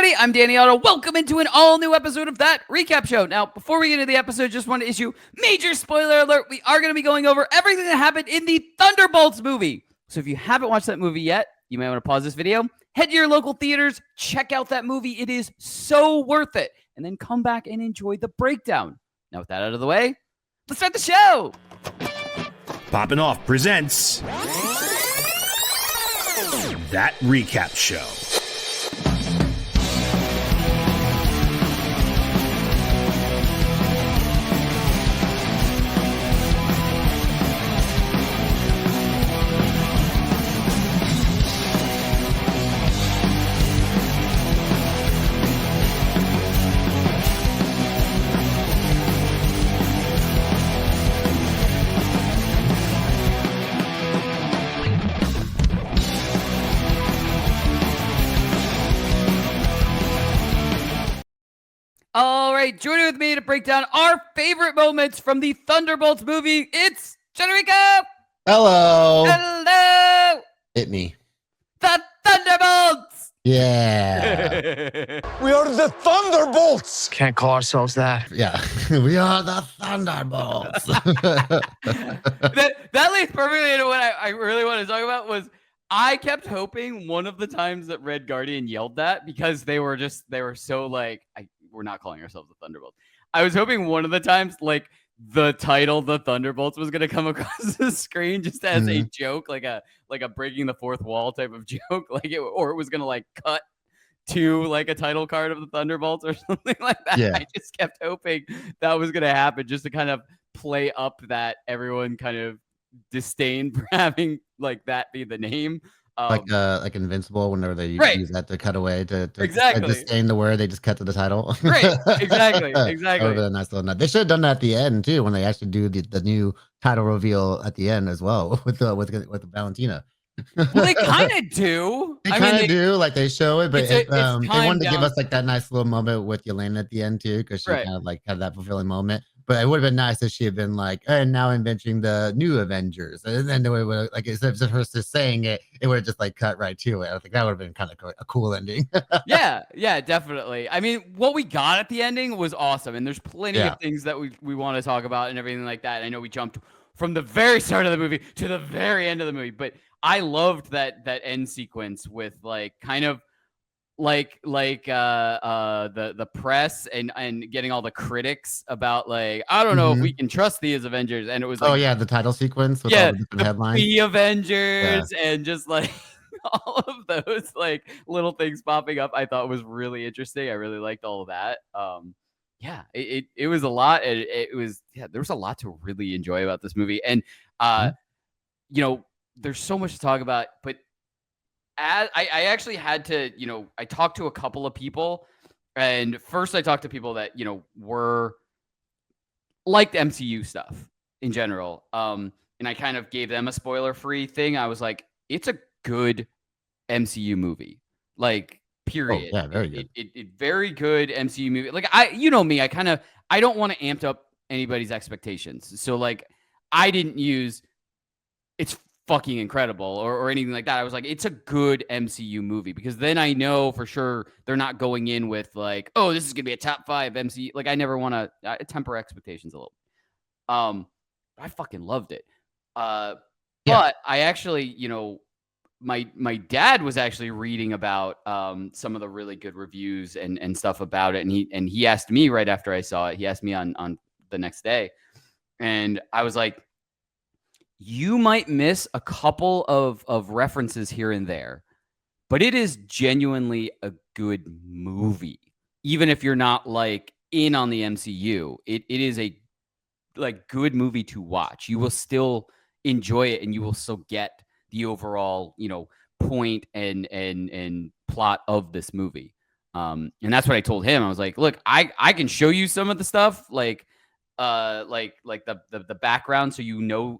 everybody. I'm Danny Otto. Welcome into an all-new episode of That Recap Show. Now, before we get into the episode, just want to issue major spoiler alert. We are going to be going over everything that happened in the Thunderbolts movie. So if you haven't watched that movie yet, you may want to pause this video, head to your local theaters, check out that movie. It is so worth it. And then come back and enjoy the breakdown. Now, with that out of the way, let's start the show. Poppin' Off presents That Recap Show. All right, joining with me to break down our favorite moments from the Thunderbolts movie, it's Jon Jon Rico. Hello. Hello. Hit me. The Thunderbolts. Yeah. We are the Thunderbolts! Can't call ourselves that. Yeah. We are the Thunderbolts. that leads perfectly into what I really want to talk about was I kept hoping one of the times that Red Guardian yelled that, because they were so like, we're not calling ourselves the Thunderbolts. I was hoping one of the times, like, the title, the Thunderbolts, was going to come across the screen just as a joke, like a breaking the fourth wall type of joke, or it was going to like cut to like a title card of the Thunderbolts or something like that. Yeah. I just kept hoping that was going to happen, just to kind of play up that everyone kind of disdain for having like that be the name. Like Invincible, whenever they use that to cut away to exactly disdain the word, they just cut to the title. Right. Exactly. That would have been a nice little nut. They should have done that at the end too, when they actually do the new title reveal at the end as well with Valentina. Well, they kind of do. They kind of do, like they show it, but they wanted to give us like that nice little moment with Yelena at the end too, because she kind of like had that fulfilling moment. But it would have been nice if she had been like, and now inventing the new Avengers, and then it would like, instead of her just saying it, it would have just like cut right to it. I think that would have been kind of a cool ending. yeah, definitely. I mean, what we got at the ending was awesome, and there's plenty of things that we want to talk about and everything like that. I know we jumped from the very start of the movie to the very end of the movie, but I loved that end sequence with like kind of like the press and getting all the critics about like, I don't know if we can trust these Avengers, and it was like, oh yeah, the title sequence with all the different headlines, the Avengers, and just like all of those like little things popping up. I thought was really interesting. I really liked all of that. It was a lot. It was there was a lot to really enjoy about this movie, and you know, there's so much to talk about, but I actually had to, I talked to a couple of people, and first I talked to people that, were liked MCU stuff in general. And I kind of gave them a spoiler-free thing. I was like, it's a good MCU movie, like, period. Oh, yeah, very good. It very good MCU movie. Like, me, I don't want to amp up anybody's expectations. So like, I didn't use it's fucking incredible or anything like that. I was like, it's a good MCU movie, because then I know for sure they're not going in with like, oh, this is gonna be a top 5 MCU. Like, I never want to temper expectations a little. I fucking loved it. But I actually, my dad was actually reading about some of the really good reviews and stuff about it, and he asked me right after I saw it. He asked me on the next day, and I was like, you might miss a couple of references here and there, but it is genuinely a good movie. Even if you're not like in on the MCU, it is a like good movie to watch. You will still enjoy it, and you will still get the overall, point and plot of this movie. And that's what I told him. I was like, look, I can show you some of the stuff, like the background, so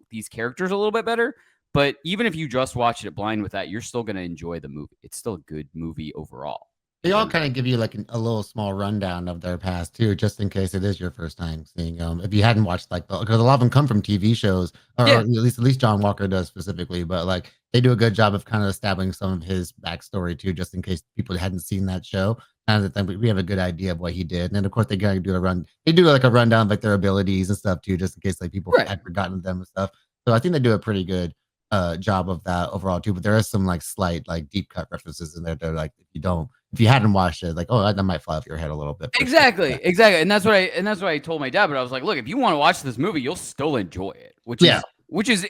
these characters a little bit better. But even if you just watch it blind with that, you're still going to enjoy the movie. It's still a good movie overall. They all kind of give you like a little small rundown of their past too, just in case it is your first time seeing them. If you hadn't watched because a lot of them come from TV shows, or at least John Walker does specifically, but like they do a good job of kind of establishing some of his backstory too, just in case people hadn't seen that show. kind of we have a good idea of what he did. And then of course they gotta do a run. They do like a rundown of like their abilities and stuff too, just in case like people had forgotten them and stuff. So I think they do a pretty good job of that overall too. But there is some like slight like deep cut references in there that like if you hadn't watched it, like that might fly off your head a little bit. Exactly, sure. Exactly. And that's what I told my dad. But I was like, look, if you want to watch this movie, you'll still enjoy it, which is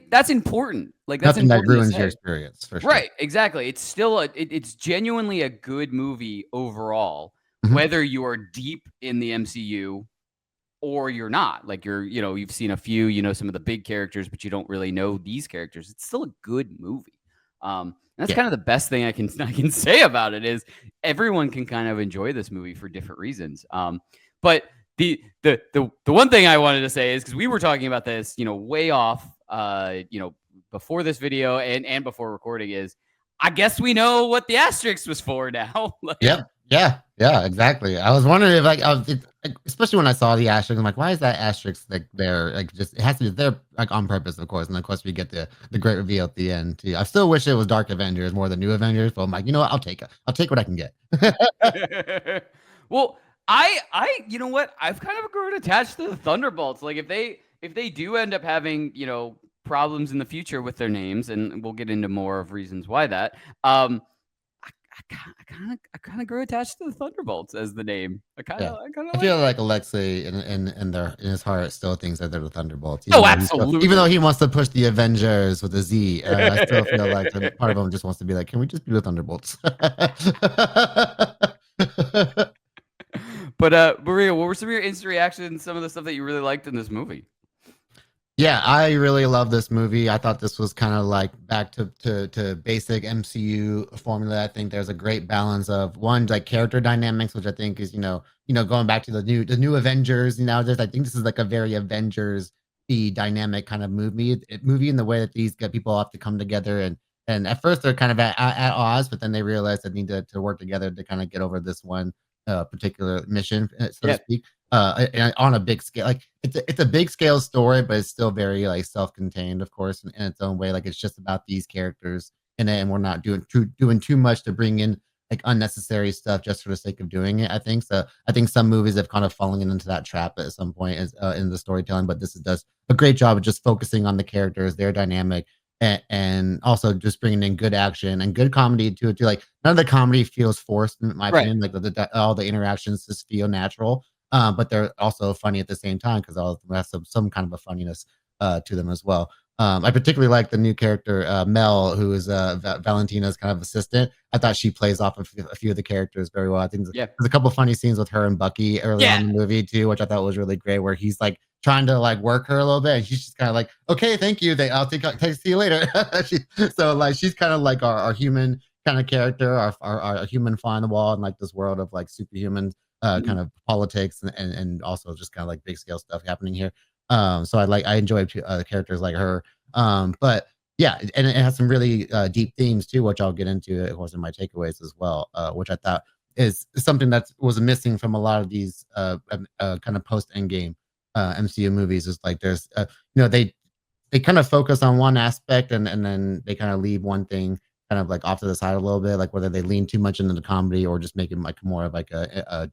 that's important. Like that's nothing that ruins your experience for sure. Right, exactly. It's still it's genuinely a good movie overall, whether you are deep in the MCU or you're not. Like you've seen a few, some of the big characters, but you don't really know these characters. It's still a good movie. That's kind of the best thing I can say about it is everyone can kind of enjoy this movie for different reasons. But the one thing I wanted to say is because we were talking about this, way off, before this video and before recording is, I guess we know what the asterisk was for now. Like, yeah, exactly. I was wondering if especially when I saw the asterisk, I'm like, why is that asterisk like there? Like, just it has to be there like on purpose, of course. And of course, we get the great reveal at the end too. I still wish it was Dark Avengers more than New Avengers, but I'm like, you know what? I'll take it. I'll take what I can get. Well, you know what? I've kind of grown attached to the Thunderbolts. Like, if they do end up having problems in the future with their names, and we'll get into more of reasons why that. I kind of grew attached to the Thunderbolts as the name. I feel like Alexei in his heart still thinks that they're the Thunderbolts. Absolutely. Even though he wants to push the Avengers with a Z, I still feel like part of him just wants to be like, can we just be the Thunderbolts? But Maria, what were some of your instant reactions? Some of the stuff that you really liked in this movie? Yeah, I really love this movie. I thought this was kind of like back to basic MCU formula. I think there's a great balance of one, like character dynamics, which I think is going back to the new Avengers. I think this is like a very Avengers dynamic kind of movie in the way that these people have to come together and at first they're kind of at odds, but then they realize they need to work together to kind of get over this one particular mission, so to speak. On a big scale, like it's a big scale story, but it's still very like self-contained, of course, in its own way. Like it's just about these characters in it, and we're not doing too much to bring in like unnecessary stuff just for the sake of doing it. I think so. I think some movies have kind of fallen into that trap at some point in the storytelling, but this does a great job of just focusing on the characters, their dynamic, and also just bringing in good action and good comedy too. Like none of the comedy feels forced, in my opinion. Like all the interactions just feel natural. But they're also funny at the same time because all of them have some kind of a funniness to them as well. I particularly like the new character Mel, who is Valentina's kind of assistant. I thought she plays off a few of the characters very well. I think there's a couple funny scenes with her and Bucky early on in the movie too, which I thought was really great. Where he's like trying to like work her a little bit, and she's just kind of like, "Okay, thank you. I'll see you later." So like she's kind of like our human kind of character, our human fly on the wall in like this world of like superhumans. Kind of politics and also just kind of like big scale stuff happening here. So I enjoy characters like her. But yeah, and it has some really deep themes too, which I'll get into, of course, in my takeaways as well, which I thought is something that was missing from a lot of these kind of post Endgame MCU movies. Is like there's they kind of focus on one aspect and then they kind of leave one thing kind of like off to the side a little bit, like whether they lean too much into the comedy or just make it like more of like an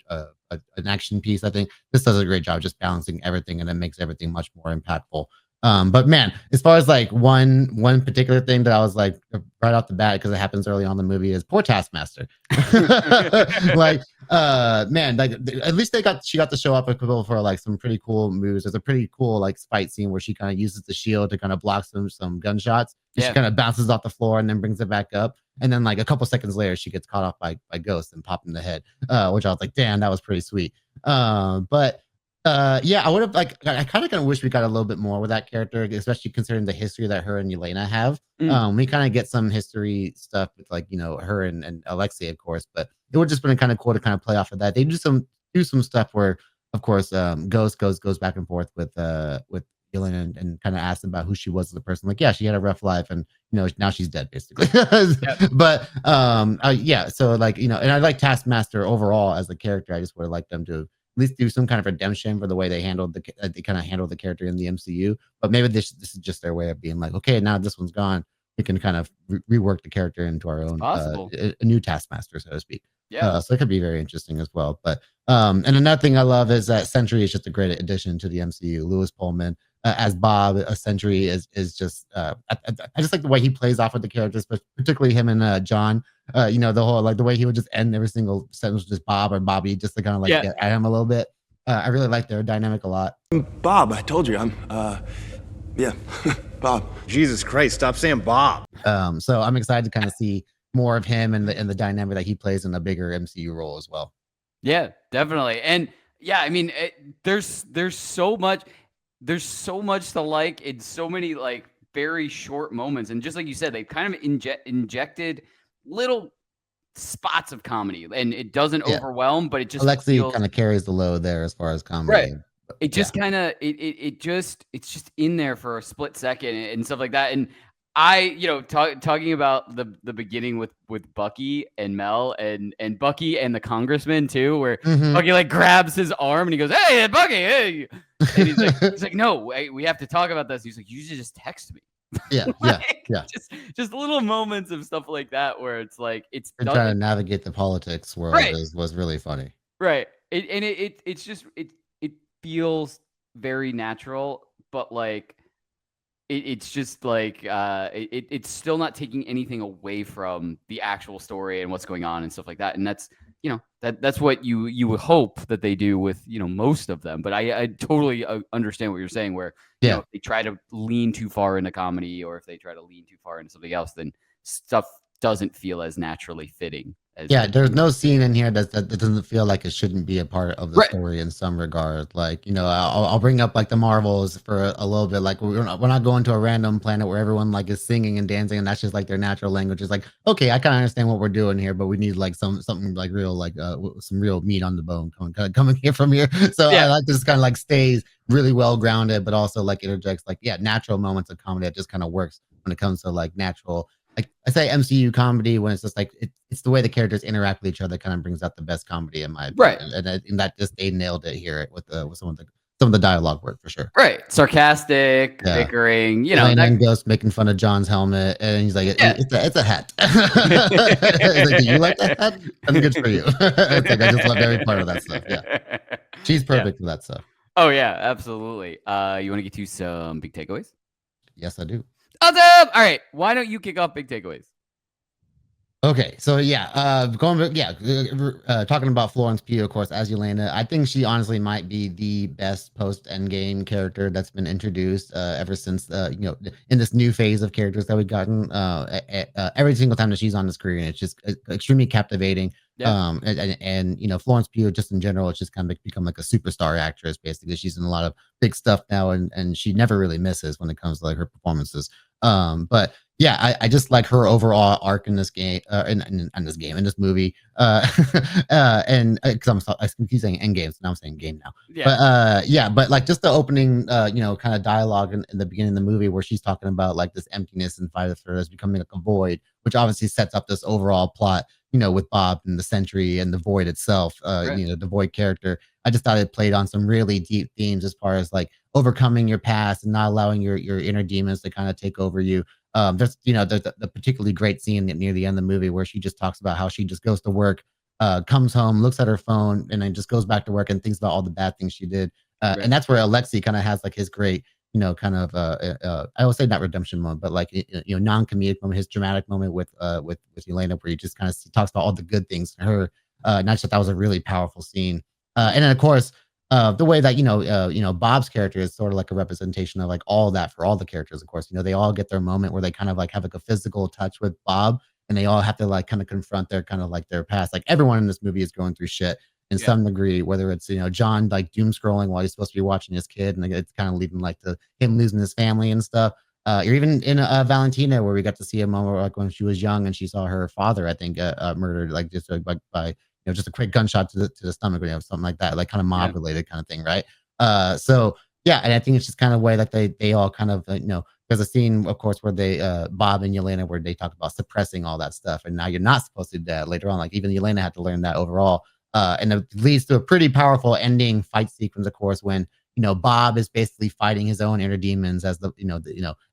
action piece. I think this does a great job just balancing everything and it makes everything much more impactful. But man, as far as like one particular thing that I was like right off the bat, because it happens early on in the movie, is poor Taskmaster. Like man, like at least she got to show up for like some pretty cool moves. There's a pretty cool like fight scene where she kind of uses the shield to kind of block some gunshots. She kind of bounces off the floor and then brings it back up. And then like a couple seconds later, she gets caught off by ghosts and popped in the head, which I was like, damn, that was pretty sweet. But yeah, I would have like I kind of wish we got a little bit more with that character, especially considering the history that her and Yelena have. We kind of get some history stuff with like her and Alexei, of course, but it would just been kind of cool to kind of play off of that. They do some stuff where, of course, Ghost goes back and forth with Yelena and kind of asks about who she was as a person. Like, yeah, she had a rough life, and now she's dead basically. But yeah, so like and I like Taskmaster overall as a character. I just would have liked them to at least do some kind of redemption for the way they handled the character in the MCU. But maybe this is just their way of being like, okay, now this one's gone. we can kind of rework the character into our own a new Taskmaster, so to speak. Yeah. So it could be very interesting as well. But and another thing I love is that Sentry is just a great addition to the MCU. Lewis Pullman as Bob, a Sentry is just I just like the way he plays off with the characters, but particularly him and John. The whole like the way he would just end every single sentence with just Bob or Bobby, just to kind of like get at him a little bit. I really like their dynamic a lot. Bob, I told you I'm yeah, Bob. Jesus Christ, stop saying Bob. So I'm excited to kind of see more of him and the dynamic that he plays in a bigger MCU role as well. Yeah, definitely. And yeah, I mean, there's so much to like in so many like very short moments. And just like you said, they've kind of injected little spots of comedy, and it doesn't overwhelm, but it just Alexi kind of carries the load there as far as comedy. Right. It just kind of it's just in there for a split second and stuff like that. And I, talking about the beginning with Bucky and Mel and Bucky and the congressman too, where Bucky like grabs his arm and he goes, "Hey, Bucky, hey!" And he's like, "No, we have to talk about this." He's like, "You should just text me." Yeah, yeah. Just little moments of stuff like that where it's like it's trying to navigate the politics world was really funny. Right. It's just it feels very natural, but like it's just like it's still not taking anything away from the actual story and what's going on and stuff like that. And that's that's what you would hope that they do with most of them. But I totally understand what you're saying, where if they try to lean too far into comedy, or if they try to lean too far into something else, then stuff doesn't feel as naturally fitting. There's no scene in here that doesn't feel like it shouldn't be a part of the story in some regard. Like, I'll bring up like the Marvels for a little bit. Like we're not going to a random planet where everyone like is singing and dancing and that's just like their natural language. It's like, okay, I kind of understand what we're doing here, but we need like something like real, like some real meat on the bone coming here from here. So I like this kind of like stays really well grounded, but also like interjects like natural moments of comedy that just kind of works when it comes to like natural. Like I say MCU comedy when it's just like it's the way the characters interact with each other kind of brings out the best comedy in my opinion. And that just they nailed it here with some of the dialogue work for sure. Right. Sarcastic, bickering, and Ghost making fun of John's helmet, and he's like, it's a hat. It's like, do you like that hat? That's good for you. It's like I just loved every part of that stuff. Yeah. She's perfect for that stuff. Oh yeah, absolutely. You want to get to some big takeaways? Yes, I do. Awesome. All right. Why don't you kick off big takeaways? Okay, so talking about Florence Pugh, of course, as Yelena, I think she honestly might be the best post-Endgame character that's been introduced ever since in this new phase of characters that we've gotten. Every single time that she's on the screen, it's just extremely captivating. Yeah. And Florence Pugh, just in general, it's just kind of become like a superstar actress. Basically, she's in a lot of big stuff now, and she never really misses when it comes to like her performances. But yeah, I just like her overall arc in this game, in this movie. And because I keep saying end games, now I'm saying game now. Yeah. But like just the opening, kind of dialogue in the beginning of the movie where she's talking about like this emptiness inside of her as becoming like a void, which obviously sets up this overall plot, with Bob and the Sentry and the Void itself, the Void character. I just thought it played on some really deep themes as far as like overcoming your past and not allowing your inner demons to kind of take over you. There's the particularly great scene near the end of the movie where she just talks about how she just goes to work, comes home, looks at her phone, and then just goes back to work and thinks about all the bad things she did. And that's where Alexi kind of has like his great, kind of I will say not redemption moment, but like non-comedic moment, his dramatic moment with Yelena, where he just kind of talks about all the good things to her. And I thought that was a really powerful scene. And then of course, the way that Bob's character is sort of like a representation of like all that for all the characters. Of course, they all get their moment where they kind of like have like a physical touch with Bob, and they all have to like kind of confront their kind of like their past. Like everyone in this movie is going through shit in some degree, whether it's John like doom scrolling while he's supposed to be watching his kid, and like, it's kind of leading like to him losing his family and stuff. Or even in Valentina, where we got to see a moment where, like when she was young and she saw her father, I think, murdered, like just like by just a quick gunshot to the stomach, or something like that, like kind of mob related kind of thing, right? So yeah, and I think it's just kind of way like they all kind of there's a scene, of course, where they Bob and Yelena, where they talk about suppressing all that stuff, and now you're not supposed to do that later on. Like even Yelena had to learn that overall. And it leads to a pretty powerful ending fight sequence, of course, when Bob is basically fighting his own inner demons as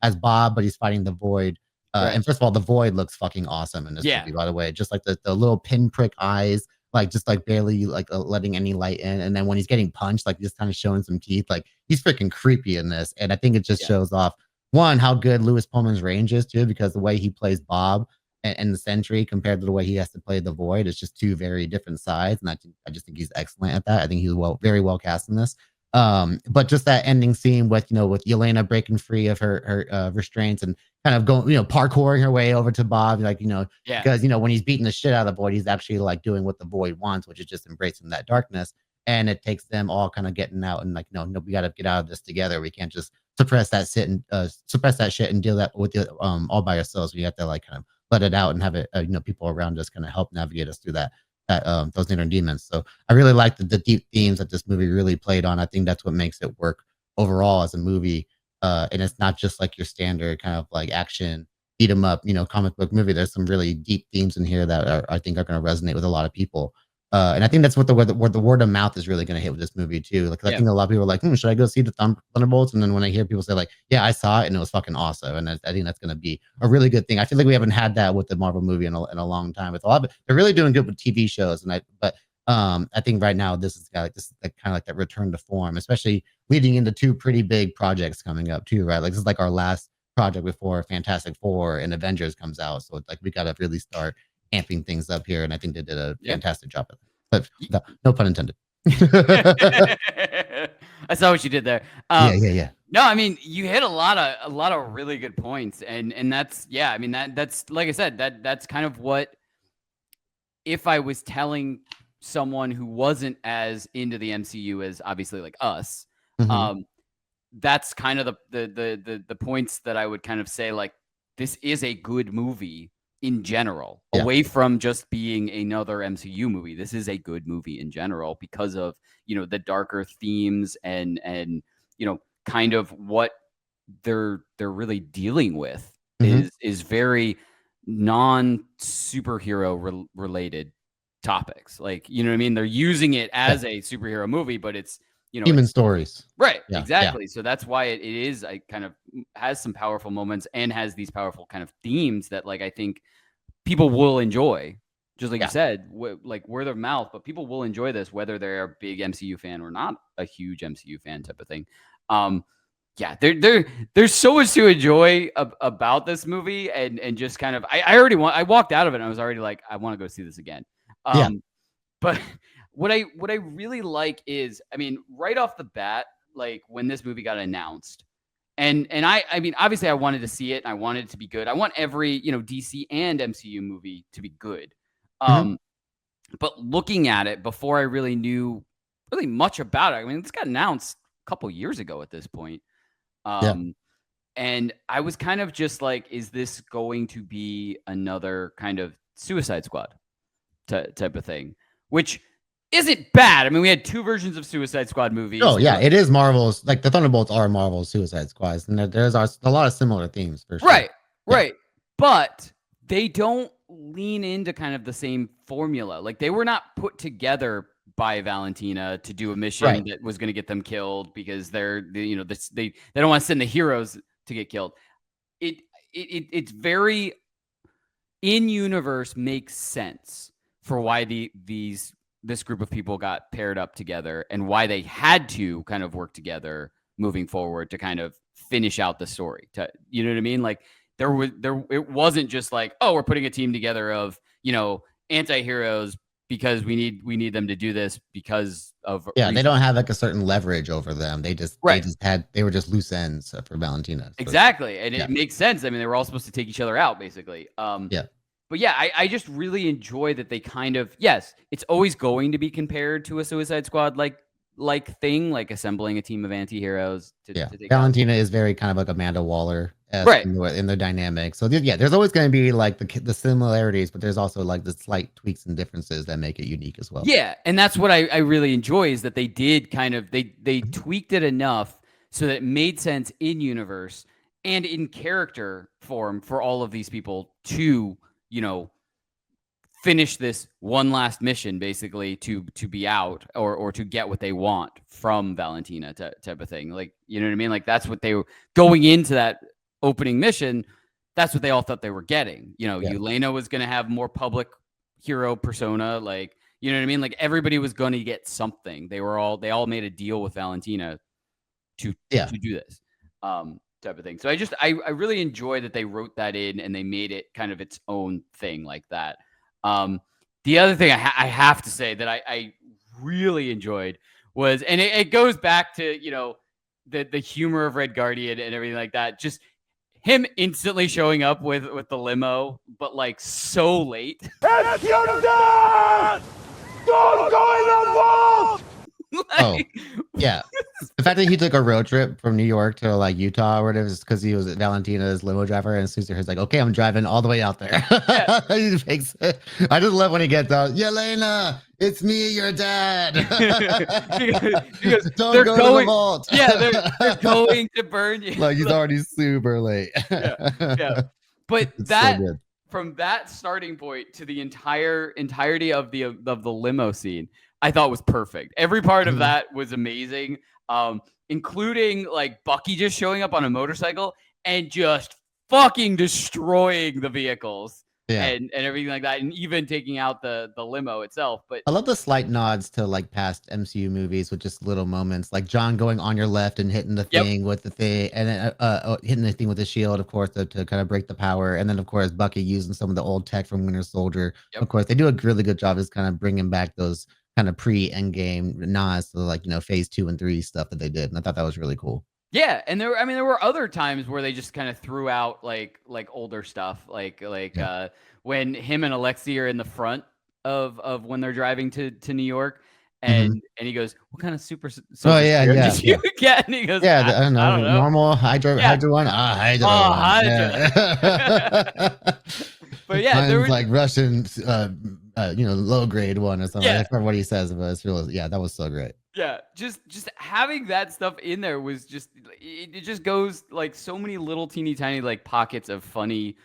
as Bob, but he's fighting the Void. And first of all, the Void looks fucking awesome in this movie, by the way. Just like the little pinprick eyes, like just like barely like letting any light in. And then when he's getting punched, like just kind of showing some teeth, like he's freaking creepy in this. And I think it just shows off one, how good Lewis Pullman's range is too, because the way he plays Bob and the Sentry compared to the way he has to play the Void is just two very different sides. And I just think he's excellent at that. I think he's very well cast in this. But just that ending scene with Yelena breaking free of her restraints and kind of going, parkouring her way over to Bob, because when he's beating the shit out of the Void, he's actually like doing what the Void wants, which is just embracing that darkness. And it takes them all kind of getting out and like, no, we got to get out of this together. We can't just suppress that shit and deal that with all by ourselves. We have to like kind of let it out and have it, people around us kind of help navigate us through those inner demons. So I really like the deep themes that this movie really played on. I think that's what makes it work overall as a movie. And it's not just like your standard kind of like action beat 'em up, comic book movie. There's some really deep themes in here that I think are going to resonate with a lot of people. And I think that's what the word of mouth is really going to hit with this movie too. Like I think a lot of people are like, should I go see the Thunderbolts? And then when I hear people say like, yeah, I saw it and it was fucking awesome, and I think that's going to be a really good thing. I feel like we haven't had that with the Marvel movie in a long time. With a lot of they're really doing good with TV shows, but I think right now this is kind of like that return to form, especially leading into two pretty big projects coming up too, right? Like this is like our last project before Fantastic Four and Avengers comes out, so it's like we got to really start amping things up here, and I think they did a fantastic job of it. But no pun intended. I saw what you did there. Yeah. No, I mean you hit a lot of really good points, and that's I mean that's like I said, that's kind of what, if I was telling someone who wasn't as into the MCU as obviously like us, that's kind of the points that I would kind of say, like, this is a good movie in general, away from just being another MCU movie. This is a good movie in general because of, the darker themes and kind of what they're really dealing with is very non-superhero related topics. Like, you know what I mean? They're using it as a superhero movie, but it's, human stories. Right. Yeah, exactly. Yeah. So that's why it is kind of has some powerful moments and has these powerful kind of themes that, like, I think people will enjoy, just like you said, like word of mouth, but people will enjoy this, whether they're a big MCU fan or not a huge MCU fan type of thing. There's so much to enjoy about this movie, and just kind of, I walked out of it and I was already like, I want to go see this again. But what I really like is, I mean, right off the bat, like when this movie got announced, and I mean, obviously I wanted to see it and I wanted it to be good. I want every, DC and MCU movie to be good. But looking at it before I really knew really much about it, I mean, this got announced a couple years ago at this point. And I was kind of just like, is this going to be another kind of Suicide Squad type of thing? Which isn't bad. I mean, we had two versions of Suicide Squad movies. Oh, yeah, it is Marvel's. Like, the Thunderbolts are Marvel's Suicide Squads, and there's a lot of similar themes, for sure. Right. But they don't lean into kind of the same formula. Like, they were not put together by Valentina to do a mission that was going to get them killed because they don't want to send the heroes to get killed. It's very in universe, makes sense for why this group of people got paired up together and why they had to kind of work together moving forward to kind of finish out the story. You know what I mean? Like it wasn't just like, oh, we're putting a team together of, anti-heroes because we need them to do this because of reasons. They don't have like a certain leverage over them. They were just loose ends for Valentina. So exactly. And it makes sense. I mean, they were all supposed to take each other out basically. But yeah, I just really enjoy that they kind of, yes, it's always going to be compared to a Suicide Squad like thing, like assembling a team of anti-heroes to take Valentina is very kind of like Amanda Waller in their dynamic. So there's always going to be like the similarities, but there's also like the slight tweaks and differences that make it unique as well. Yeah, and that's what I really enjoy is that they did kind of they tweaked it enough so that it made sense in universe and in character form for all of these people to finish this one last mission, basically to be out or to get what they want from Valentina type of thing. Like, you know what I mean? Like that's what they were going into that opening mission. that's what they all thought they were getting. You know, Yeah. Yelena was going to have more public hero persona, like, you know what I mean? Like everybody was going to get something. They all made a deal with Valentina to do this type of thing. So I really enjoy that they wrote that in and they made it kind of its own thing like that. The other thing I have to say that I really enjoyed was, and it goes back to, you know, the humor of Red Guardian and everything like that. Just him instantly showing up with the limo, but like so late. It's your dad! Don't go in the vault! Like, yeah. The fact that he took a road trip from New York to like Utah or whatever is because he was Valentina's limo driver, and Caesar's like, okay, I'm driving all the way out there. Yeah. He fakes it. I just love when he gets out. Yelena, it's me, your dad. He goes, don't go to the vault. Yeah, they're going to burn you. Like he's already super late. Yeah. But it's that so good. From that starting point to the entirety of the limo scene, I thought was perfect. Every part of that was amazing, including like Bucky just showing up on a motorcycle and just fucking destroying the vehicles and everything like that, and even taking out the limo itself. But I love the slight nods to like past MCU movies with just little moments, like John going on your left and hitting the thing with the thing, and then hitting the thing with the shield, of course, to kind of break the power, and then of course Bucky using some of the old tech from Winter Soldier. Of course, they do a really good job just kind of bringing back those kind of pre-Endgame nods to like, you know, phase 2 and 3 stuff that they did, and I thought that was really cool. Yeah, and there were other times where they just kind of threw out like older stuff, like when him and Alexi are in the front of when they're driving to New York, and he goes, "What kind of super did you get?" And he goes, "I don't know, normal Hydra one, Hydra one." Hydra. But yeah, there was like Russian, you know, low grade one or something. I can't remember what he says, but it's really, that was so great. Yeah, just having that stuff in there was just, it just goes like so many little teeny tiny like pockets of funny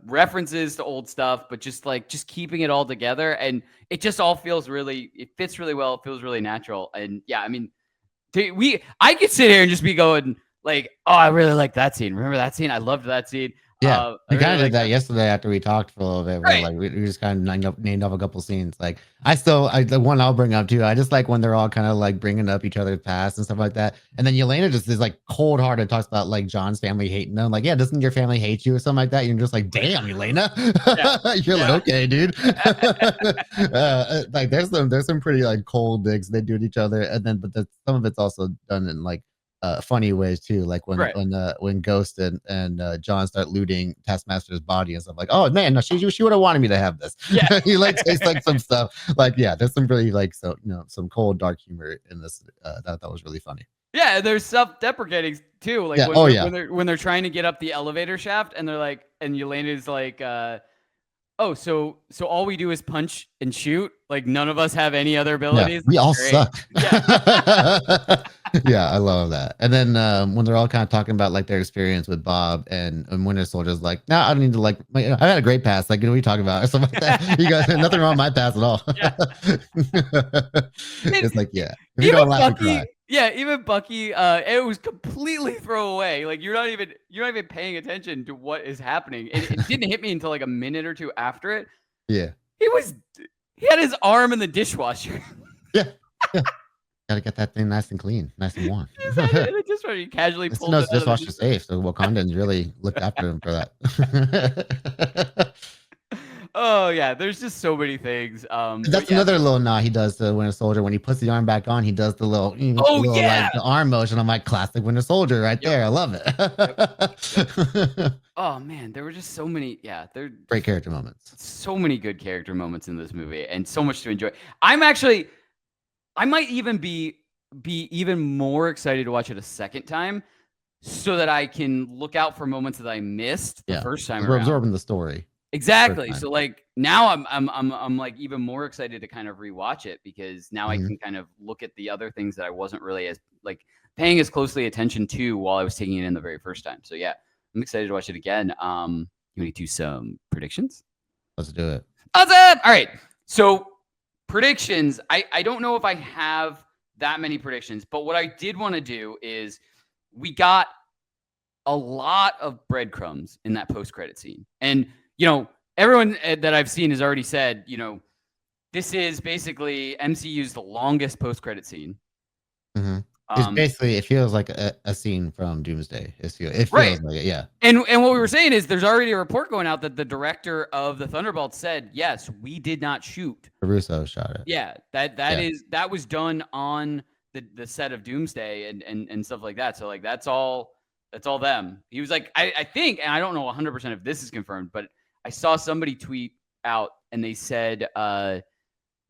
references to old stuff, but just keeping it all together, and it just all feels it fits really well. It feels really natural, and yeah, I mean, I could sit here and just be going like, oh, I really like that scene. Remember that scene? I loved that scene. Yeah, we kind of did that yesterday after we talked for a little bit. Right. Like we just kind of named off a couple scenes. Like the one I'll bring up too. I just like when they're all kind of like bringing up each other's past and stuff like that. And then Yelena just is like cold hearted, talks about like John's family hating them. Like, yeah, doesn't your family hate you or something like that? You're just like, damn, Yelena. You're like, okay, dude. Like there's some pretty like cold digs they do to each other, and then but some of it's also done in like funny ways too, like when Ghost and John start looting Taskmaster's body and stuff, like, oh man, no, she would have wanted me to have this. He like tastes like some stuff, like, yeah, there's some really like, so, you know, some cold dark humor in this that was really funny. Yeah, there's self-deprecating too, like when they're trying to get up the elevator shaft, and they're like, and Yelena's like, oh, so all we do is punch and shoot, like none of us have any other abilities. We all suck. Yeah, I love that. And then when they're all kind of talking about like their experience with Bob and Winter Soldier's like, no, I don't need to like, I had a great pass. Like, you know, what are you talking about or something like that. You guys had nothing wrong with my pass at all. It's like, yeah, if you don't laugh, you cry. Yeah, even Bucky, it was completely throwaway. Like you're not even paying attention to what is happening. It didn't hit me until like a minute or two after it. Yeah, he had his arm in the dishwasher. Yeah. Gotta get that thing nice and clean, nice and warm. The dishwasher, casually pulled it. Dishwasher safe, so Wakandans really looked after him for that. Oh yeah, there's just so many things. That's another little nod he does to Winter Soldier when he puts the arm back on. He does the little, like, the arm motion. I'm like, classic Winter Soldier right there. I love it. Oh man, there were just so many. Yeah, they're great character moments. So many good character moments in this movie, and so much to enjoy. I might even be even more excited to watch it a second time, so that I can look out for moments that I missed the first time around. We're absorbing the story. Exactly. So like now I'm like even more excited to kind of rewatch it, because now I can kind of look at the other things that I wasn't really as like paying as closely attention to while I was taking it in the very first time. So yeah, I'm excited to watch it again. You want to do some predictions? Let's do it. Awesome. All right. So predictions. I don't know if I have that many predictions, but what I did want to do is we got a lot of breadcrumbs in that post-credit scene. And, everyone that I've seen has already said, this is basically MCU's the longest post-credit scene. Mm-hmm. It's basically, it feels like a scene from Doomsday. It feels right. like it, yeah. And what we were saying is there's already a report going out that the director of the Thunderbolts said, yes, we did not shoot. Russo shot it. Yeah, that was done on the set of Doomsday and stuff like that. So like that's all them. He was like, I think, and I don't know 100% if this is confirmed, but I saw somebody tweet out and they said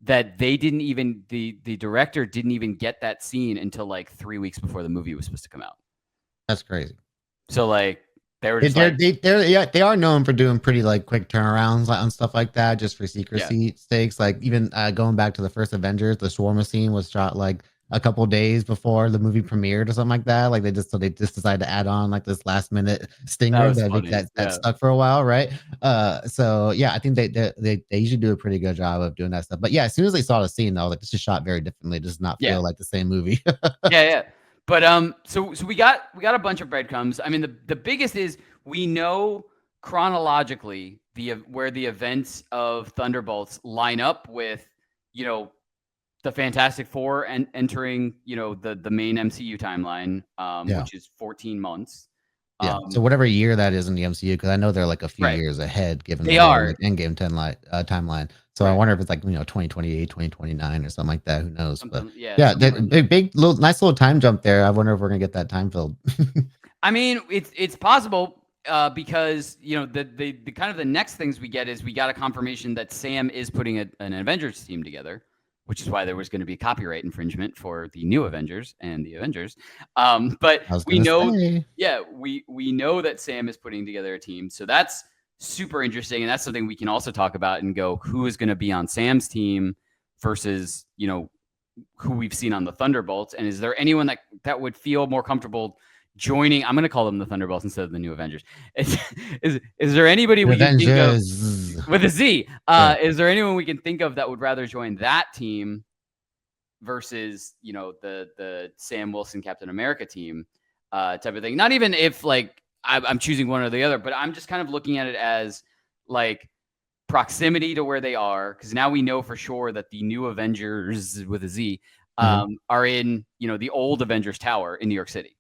that they didn't even the director didn't even get that scene until like 3 weeks before the movie was supposed to come out. That's crazy. So like they were just they are known for doing pretty like quick turnarounds on stuff like that, just for secrecy stakes. Like even going back to the first Avengers, the shawarma scene was shot like a couple days before the movie premiered or something like that. Like they just decided to add on like this last minute stinger that stuck for a while, right? So yeah, I think they usually do a pretty good job of doing that stuff. But yeah, as soon as they saw the scene, though, like this is shot very differently. It does not feel like the same movie. yeah. But so we got a bunch of breadcrumbs. I mean, the biggest is we know chronologically where the events of Thunderbolts line up with, the Fantastic Four and entering, the main MCU timeline, which is 14 months. Yeah. So whatever year that is in the MCU, because I know they're like a few years ahead, given they are Endgame timeline. So I wonder if it's like 2028, 2029 or something like that. Who knows? But big nice little time jump there. I wonder if we're gonna get that time filled. I mean, it's possible because the kind of the next things we get is we got a confirmation that Sam is putting an Avengers team together, which is why there was going to be copyright infringement for the new Avengers and the Avengers. But we know, we know that Sam is putting together a team. So that's super interesting. And that's something we can also talk about and go, who is going to be on Sam's team versus, who we've seen on the Thunderbolts. And is there anyone that would feel more comfortable joining? I'm going to call them the Thunderbolts instead of the new Avengers. Is there anybody we can think of with a Z? Is there anyone we can think of that would rather join that team versus the Sam Wilson Captain America team type of thing? Not even if like I'm choosing one or the other, but I'm just kind of looking at it as like proximity to where they are, because now we know for sure that the new Avengers with a Z are in the old Avengers Tower in New York City.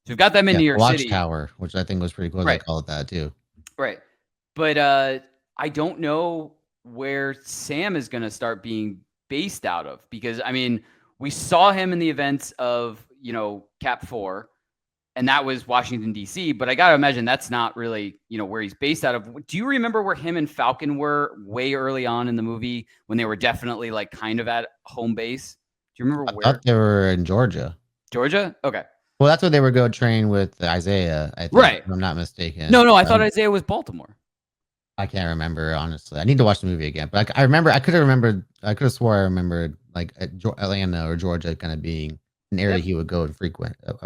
So we've got them in New York City. Watchtower, which I think was pretty cool. They call it that too. Right. But I don't know where Sam is going to start being based out of, because I mean, we saw him in the events of, Cap 4, and that was Washington, D.C. But I got to imagine that's not really, where he's based out of. Do you remember where him and Falcon were way early on in the movie when they were definitely like kind of at home base? Do you remember where? I thought they were in Georgia. Georgia? Okay. Well, that's where they would go train with Isaiah, I think, if I'm not mistaken. No, I thought Isaiah was Baltimore. I can't remember, honestly. I need to watch the movie again. But I could have swore I remembered like Atlanta or Georgia kind of being an area he would go and frequent at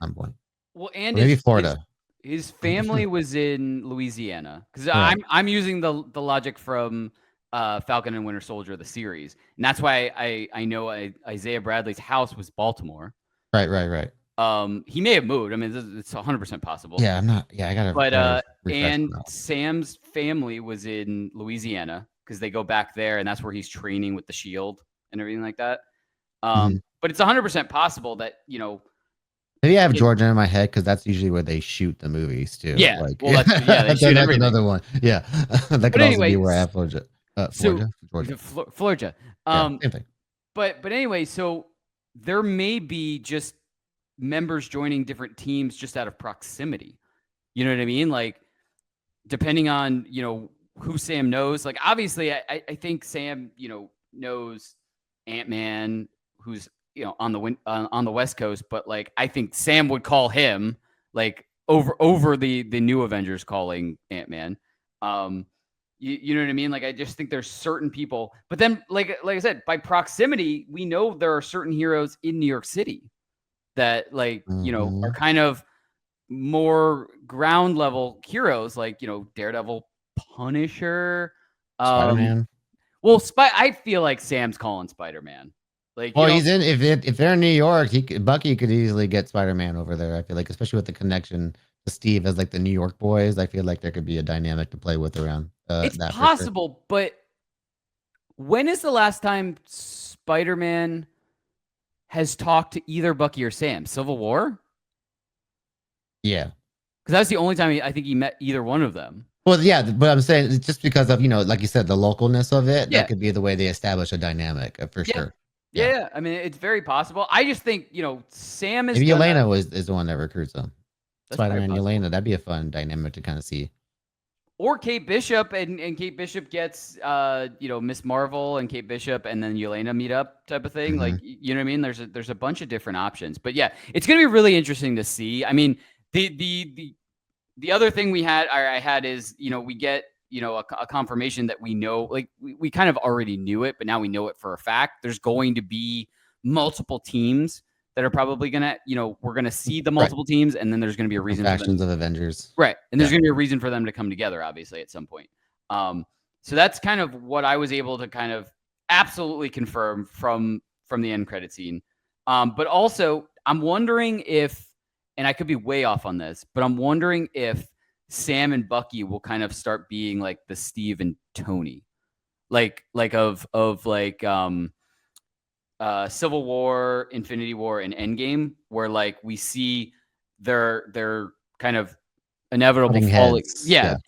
some point. Well, and maybe Florida. His family was in Louisiana, because I'm using the logic from Falcon and Winter Soldier, the series, and that's why I know Isaiah Bradley's house was Baltimore. Right. He may have moved. I mean, it's 100% possible. Yeah, I'm not. Yeah, I gotta. But and Sam's family was in Louisiana because they go back there, and that's where he's training with the Shield and everything like that. But it's 100% possible that maybe I have Georgia in my head because that's usually where they shoot the movies too. Yeah, like, well, they shoot that's another one. Yeah, that could also be where I have Georgia. Georgia. Same thing. But anyway, so there may be just members joining different teams just out of proximity. You know what I mean? Like, depending on, who Sam knows. Like, obviously, I think Sam, knows Ant-Man, who's, on the West Coast. But, like, I think Sam would call him, like, over the new Avengers calling Ant-Man. You know what I mean? Like, I just think there's certain people. But then, like I said, by proximity, we know there are certain heroes in New York City that are kind of more ground level heroes, like, Daredevil, Punisher, Spider-Man. Well, I feel like Sam's calling Spider-Man. Like, well, he's in. If they're in New York, Bucky could easily get Spider-Man over there. I feel like, especially with the connection to Steve as like the New York boys. I feel like there could be a dynamic to play with around It's that. possible, but when is the last time Spider-Man has talked to either Bucky or Sam? Civil War? Yeah. Because that's the only time I think he met either one of them. Well, yeah, but I'm saying it's just because of, like you said, the localness of it, that could be the way they establish a dynamic for sure. Yeah. I mean, it's very possible. I just think, Sam is maybe Yelena is the one that recruits them. That's Spider-Man Yelena, that'd be a fun dynamic to kind of see. Or Kate Bishop, and Kate Bishop gets, Miss Marvel and Kate Bishop, and then Yelena meet up type of thing. Like, you know what I mean? There's a bunch of different options. But yeah, it's gonna be really interesting to see. I mean, the other thing I had is, we get, a confirmation that we know, like we kind of already knew it, but now we know it for a fact. There's going to be multiple teams that are probably going to, we're going to see the multiple teams, and then there's going to be a reason factions of Avengers. Right. And there's going to be a reason for them to come together, obviously, at some point. So that's kind of what I was able to kind of absolutely confirm from the end credit scene. But also, I'm wondering if, and I could be way off on this, but I'm wondering if Sam and Bucky will kind of start being like the Steve and Tony, like Civil War, Infinity War, and Endgame, where like we see their kind of inevitable falling,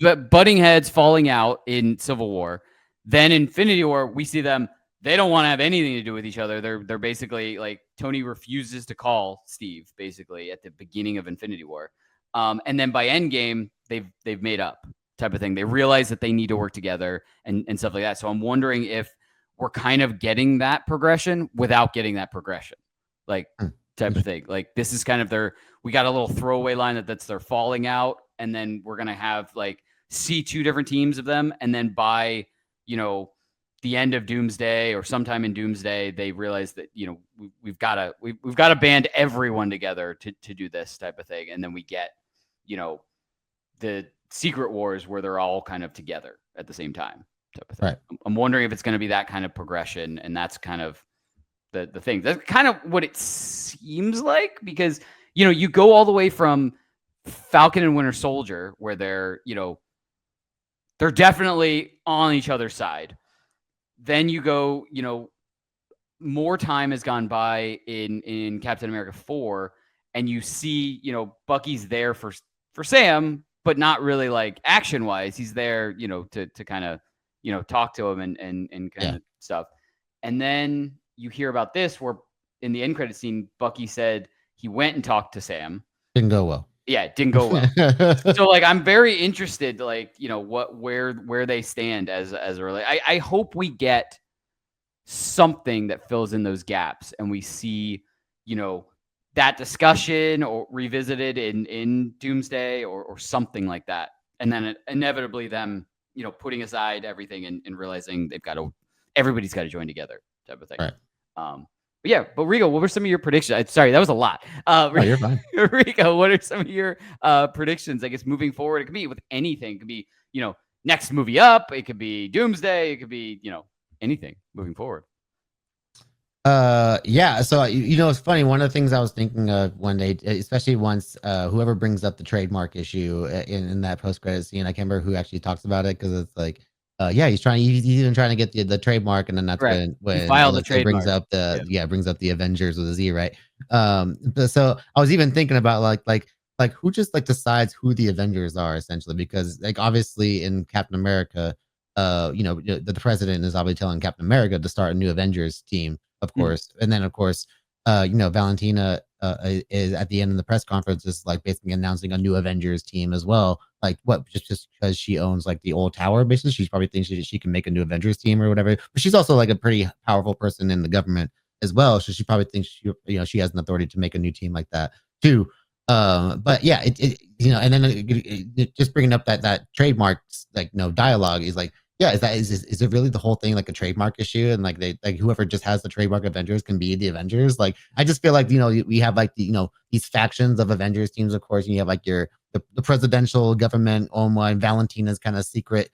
but butting heads falling out in Civil War. Then Infinity War, we see them. They don't want to have anything to do with each other. They're basically like Tony refuses to call Steve basically at the beginning of Infinity War, and then by Endgame they've made up type of thing. They realize that they need to work together and stuff like that. So I'm wondering if we're kind of getting that progression without getting that progression, like type of thing. Like this is kind of we got a little throwaway line that's they're falling out, and then we're gonna have like see two different teams of them, and then by the end of Doomsday or sometime in Doomsday, they realize that we've got to band everyone together to do this type of thing, and then we get the Secret Wars where they're all kind of together at the same time type of thing. Right. I'm wondering if it's going to be that kind of progression, and that's kind of the thing. That's kind of what it seems like, because you go all the way from Falcon and Winter Soldier where they're definitely on each other's side. Then you go, more time has gone by in Captain America 4, and you see, Bucky's there for Sam, but not really like action wise. He's there, to kind of, talk to him and kind of stuff. And then you hear about this where in the end credit scene, Bucky said he went and talked to Sam. Didn't go well. Yeah, it didn't go well. So like, I'm very interested, like, where they stand as a relate. I hope we get something that fills in those gaps, and we see, that discussion or revisited in Doomsday or something like that. And then inevitably them, putting aside everything and realizing everybody's got to join together type of thing. Right. But Rico, what were some of your predictions? Sorry, that was a lot. You're fine. Rico, what are some of your predictions? I guess moving forward, it could be with anything. It could be, next movie up. It could be Doomsday. It could be, anything moving forward. So it's funny. One of the things I was thinking of when they, especially once whoever brings up the trademark issue in that post-credit scene, I can't remember who actually talks about it, because it's like, he's even trying to get the trademark, and then that's when he filed the trademark. Brings up the Avengers with a Z, right? So I was even thinking about like who just like decides who the Avengers are, essentially, because like obviously in Captain America, the president is obviously telling Captain America to start a new Avengers team, of course, and then of course, Valentina is at the end of the press conference is like basically announcing a new Avengers team as well. Like what? Just because she owns like the old tower, basically, she probably thinks she can make a new Avengers team or whatever. But she's also like a pretty powerful person in the government as well, so she probably thinks she has an authority to make a new team like that too. But yeah, and then just bringing up that trademarks like dialogue is like. Yeah, is it really the whole thing like a trademark issue, and like whoever just has the trademark Avengers can be the Avengers? Like I just feel like we have like these factions of Avengers teams, of course, and you have like the presidential government owned one, Valentina's kind of secret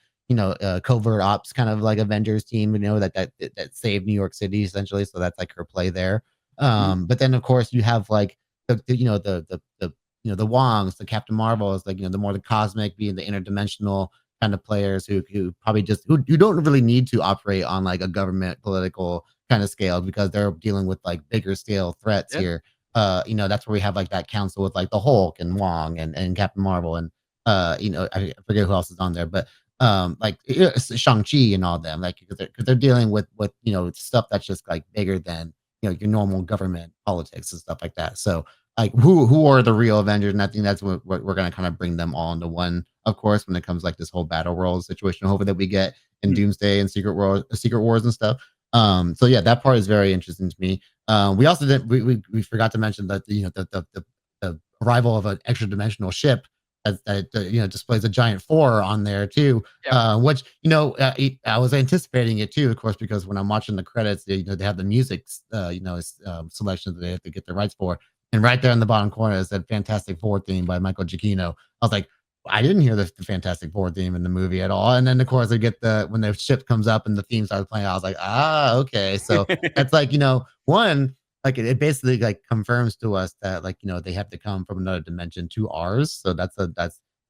covert ops kind of like Avengers team, that saved New York City essentially, so that's like her play there. But then of course you have like the the Wongs, the Captain Marvels, like the more the cosmic, being the interdimensional kind of players who probably just who don't really need to operate on like a government political kind of scale because they're dealing with like bigger scale threats here. That's where we have like that council with like the Hulk and Wong and Captain Marvel and I forget who else is on there, but like Shang-Chi and all them, like because they're dealing with stuff that's just like bigger than your normal government politics and stuff like that. So like who are the real Avengers? And I think that's what we're gonna kind of bring them all into one, of course, when it comes like this whole battle world situation, hopefully that we get in Doomsday and Secret Wars and stuff. So yeah, that part is very interesting to me. We also did we forgot to mention that the arrival of an extra dimensional ship that displays a giant 4 on there too, which I was anticipating it too, of course, because when I'm watching the credits, they have the music selections that they have to get the rights for, and right there in the bottom corner is that Fantastic Four theme by Michael Giacchino. I was like, I didn't hear the Fantastic Four theme in the movie at all, and then of course I get when the ship comes up and the theme starts playing, I was like, okay, so that's like one. Like it basically like confirms to us that like they have to come from another dimension to ours. So that's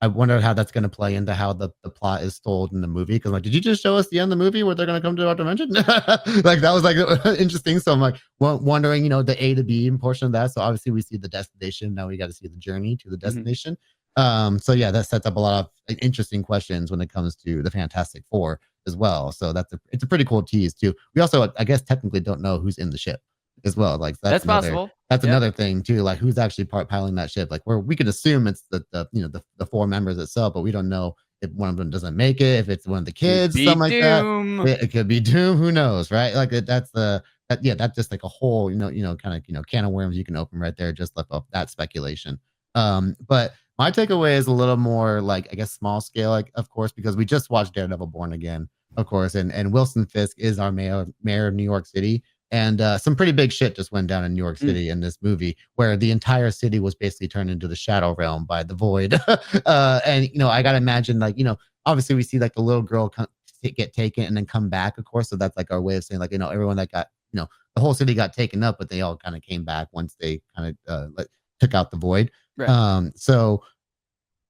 I wonder how that's going to play into how the plot is told in the movie. Because like, did you just show us the end of the movie where they're going to come to our dimension? Like that was like interesting. So I'm like wondering the A to B portion of that. So obviously we see the destination. Now we got to see the journey to the destination. So yeah, that sets up a lot of interesting questions when it comes to the Fantastic Four as well. So it's a pretty cool tease too. We also I guess technically don't know who's in the ship as well. Like that's possible. That's another thing too. Like who's actually piloting that ship? Like where we could assume it's the 4 members itself, but we don't know if one of them doesn't make it, if it's one of the kids, something like that. It could be Doom. Who knows, right? Like that's just like a whole kind of can of worms you can open right there, just left off that speculation. But my takeaway is a little more like I guess small scale, like of course, because we just watched Daredevil Born Again, of course, and Wilson Fisk is our mayor of New York City. And some pretty big shit just went down in New York City in this movie, where the entire city was basically turned into the shadow realm by the void. And I gotta imagine, like obviously we see like the little girl get taken and then come back, of course. So that's like our way of saying like everyone that got the whole city got taken up, but they all kind of came back once they kind of took out the void. Right. So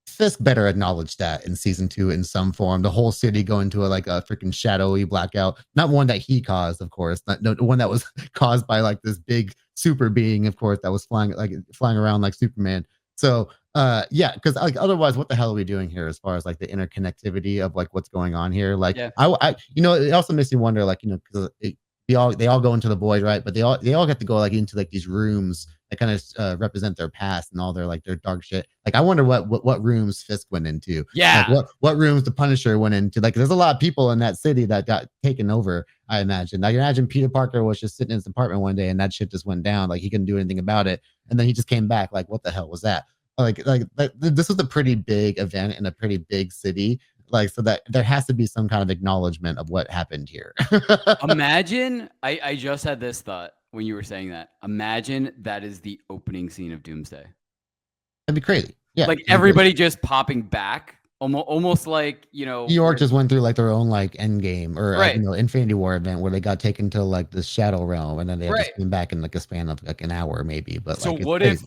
Fisk better acknowledge that in season 2 in some form. The whole city going to a freaking shadowy blackout, not one that he caused, of course, not one that was caused by like this big super being, of course, that was flying around like Superman. So yeah, because like otherwise, what the hell are we doing here as far as like the interconnectivity of like what's going on here? Like I it also makes me wonder, like because they all go into the void, right? But they all get to go like into like these rooms that kind of represent their past and all their dark shit. Like I wonder what rooms Fisk went into. Yeah. Like what rooms the Punisher went into. Like there's a lot of people in that city that got taken over, I imagine. Like imagine Peter Parker was just sitting in his apartment one day and that shit just went down. Like he couldn't do anything about it. And then he just came back. Like, what the hell was that? Like this was a pretty big event in a pretty big city. Like, so that there has to be some kind of acknowledgement of what happened here. Imagine, I just had this thought when you were saying that. Imagine that is the opening scene of Doomsday. That'd be crazy. Yeah. Like everybody just popping back. Almost like, New York just went through like their own like end game or Infinity War event where they got taken to like the shadow realm and then they just came back in like a span of like an hour maybe. But so like, what if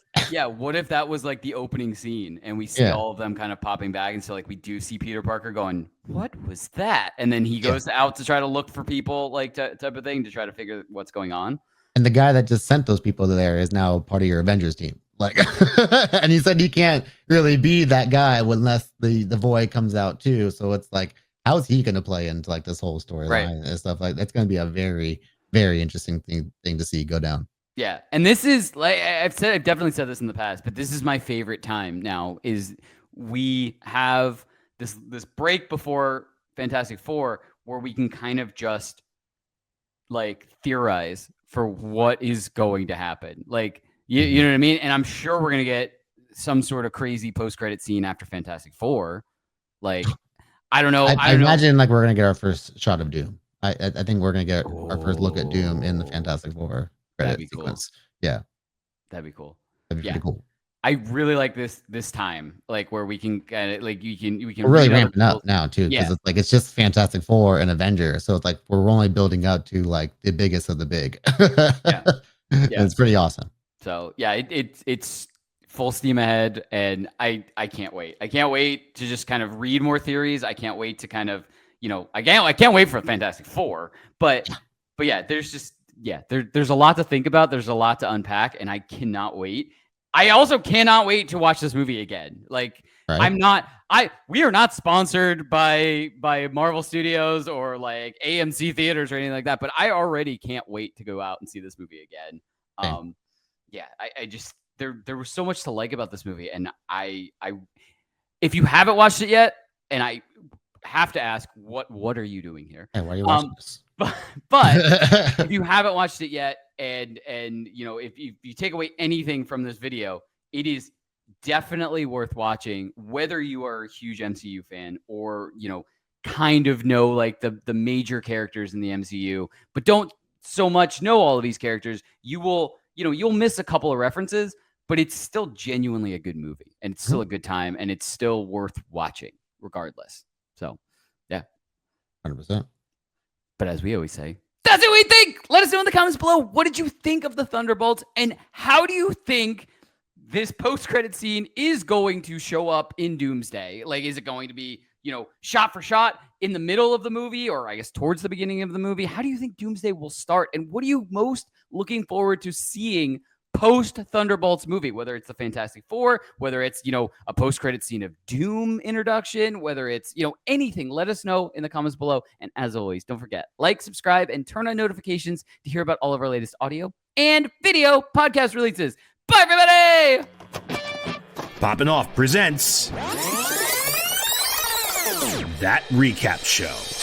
what if that was like the opening scene and we see all of them kind of popping back, and so like we do see Peter Parker going, what was that? And then he goes out to try to look for people, like type of thing, to try to figure what's going on. And the guy that just sent those people there is now part of your Avengers team. Like, and he said he can't really be that guy unless the void comes out too. So it's like, how's he going to play into like this whole storyline and stuff? Like, that's going to be a very, very interesting thing to see go down. Yeah, and this is like I've definitely said this in the past, but this is my favorite time now. Is we have this break before Fantastic Four where we can kind of just like theorize for what is going to happen. Like. You know what I mean? And I'm sure we're going to get some sort of crazy post-credit scene after Fantastic Four. Like, I don't know. I imagine like we're going to get our first shot of Doom. I think we're going to get our first look at Doom in the Fantastic Four credit sequence. Cool. Yeah. That'd be cool. That'd be pretty cool. I really like this time, like where we can kind of like we can we're really ramping up now too, because it's like it's just Fantastic Four and Avengers, so it's like we're only building up to like the biggest of the big. Yeah. It's pretty awesome. So yeah, it's full steam ahead, and I can't wait. I can't wait to just kind of read more theories. I can't wait to kind of, I can't wait for Fantastic Four. But yeah, there's a lot to think about. There's a lot to unpack, and I cannot wait. I also cannot wait to watch this movie again. Like, right. We are not sponsored by Marvel Studios or like AMC theaters or anything like that, but I already can't wait to go out and see this movie again. I just there was so much to like about this movie, and I if you haven't watched it yet, and I have to ask, what are you doing here? Hey, why are you watching this? But if you haven't watched it yet, and if you take away anything from this video, it is definitely worth watching, whether you are a huge MCU fan or kind of know like the major characters in the MCU, but don't so much know all of these characters. You will you'll miss a couple of references, but it's still genuinely a good movie, and it's still a good time, and it's still worth watching regardless. So yeah, 100%. But as we always say, that's what we think. Let us know in the comments below. What did you think of the Thunderbolts? And how do you think this post-credit scene is going to show up in Doomsday? Like, is it going to be, shot for shot in the middle of the movie, or I guess towards the beginning of the movie? How do you think Doomsday will start? And what are you most looking forward to seeing post-Thunderbolts movie? Whether it's the Fantastic Four, whether it's, a post-credit scene of Doom introduction, whether it's, anything, let us know in the comments below. And as always, don't forget, like, subscribe, and turn on notifications to hear about all of our latest audio and video podcast releases. Bye, everybody! Poppin' Off presents That Recap Show.